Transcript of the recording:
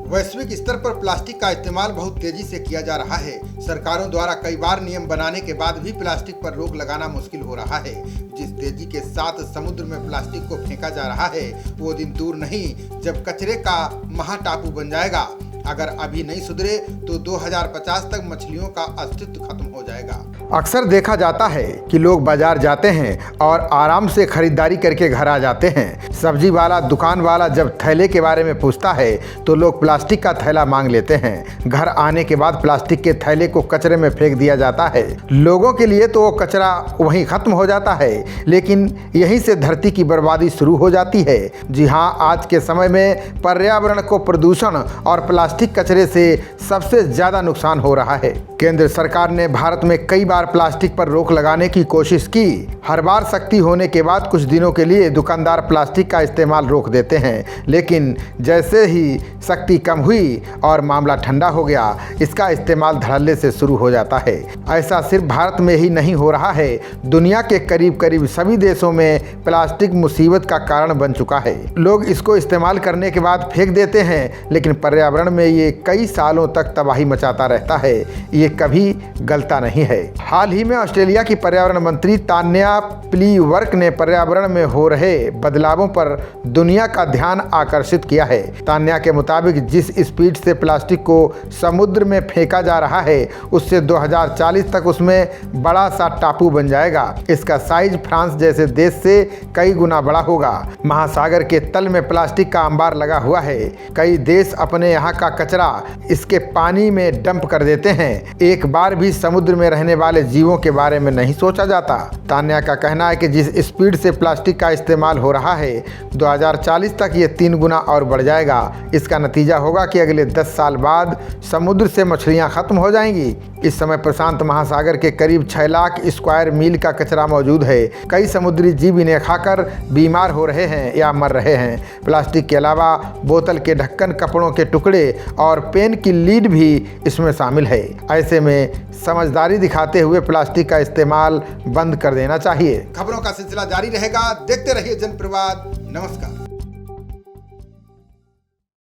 वैश्विक स्तर पर प्लास्टिक का इस्तेमाल बहुत तेजी से किया जा रहा है। सरकारों द्वारा कई बार नियम बनाने के बाद भी प्लास्टिक पर रोक लगाना मुश्किल हो रहा है। जिस तेजी के साथ समुद्र में प्लास्टिक को फेंका जा रहा है, वो दिन दूर नहीं जब कचरे का महाटापू बन जाएगा। अगर अभी नहीं सुधरे तो 2050 तक मछलियों का अस्तित्व खत्म हो जाएगा। अक्सर देखा जाता है कि लोग बाजार जाते हैं और आराम से खरीदारी करके घर आ जाते हैं। सब्जी वाला, दुकान वाला जब थैले के बारे में पूछता है तो लोग प्लास्टिक का थैला मांग लेते हैं। घर आने के बाद प्लास्टिक के थैले को कचरे में फेंक दिया जाता है। लोगों के लिए तो वो कचरा वहीं खत्म हो जाता है, लेकिन यहीं से धरती की बर्बादी शुरू हो जाती है। जी हाँ, आज के समय में पर्यावरण को प्रदूषण और प्लास्टिक कचरे से सबसे ज्यादा नुकसान हो रहा है। केंद्र सरकार ने भारत में कई बार प्लास्टिक पर रोक लगाने की कोशिश की। हर बार सख्ती होने के बाद कुछ दिनों के लिए दुकानदार प्लास्टिक का इस्तेमाल रोक देते हैं, लेकिन जैसे ही सख्ती कम हुई और मामला ठंडा हो गया, इसका इस्तेमाल धड़ल्ले से शुरू हो जाता है। ऐसा सिर्फ भारत में ही नहीं हो रहा है, दुनिया के करीब करीब सभी देशों में प्लास्टिक मुसीबत का कारण बन चुका है। लोग इसको इस्तेमाल करने के बाद फेंक देते हैं, लेकिन पर्यावरण में ये कई सालों तक तबाही मचाता रहता है। ये कभी गलता नहीं है। हाल ही में ऑस्ट्रेलिया की पर्यावरण मंत्री तान्या प्लीवर्क ने पर्यावरण में हो रहे बदलावों पर दुनिया का ध्यान आकर्षित किया है। तान्या के मुताबिक जिस स्पीड से प्लास्टिक को समुद्र में फेंका जा रहा है, उससे 2040 तक उसमें बड़ा सा टापू बन जाएगा। इसका साइज फ्रांस जैसे देश से कई गुना बड़ा होगा। महासागर के तल में प्लास्टिक का अंबार लगा हुआ है। कई देश अपने यहाँ का कचरा इसके पानी में डंप कर देते हैं। एक बार भी समुद्र में रहने वाले जीवों के बारे में नहीं सोचा जाता। तान्या का कहना है कि जिस स्पीड से प्लास्टिक का इस्तेमाल हो रहा है, 2040 तक ये 3 गुना और बढ़ जाएगा। इसका नतीजा होगा कि अगले 10 साल बाद समुद्र से मछलियां खत्म हो जाएंगी। इस समय प्रशांत महासागर के करीब 6 लाख स्क्वायर मील का कचरा मौजूद है। कई समुद्री जीव इन्हें खाकर बीमार हो रहे हैं या मर रहे हैं। प्लास्टिक के अलावा बोतल के ढक्कन, कपड़ों के टुकड़े और पेन की लीड भी इसमें शामिल है। ऐसे में समझदारी दिखाते हुए प्लास्टिक का इस्तेमाल बंद कर देना चाहिए। खबरों का सिलसिला जारी रहेगा। देखते रहिए जनप्रवाद। नमस्कार।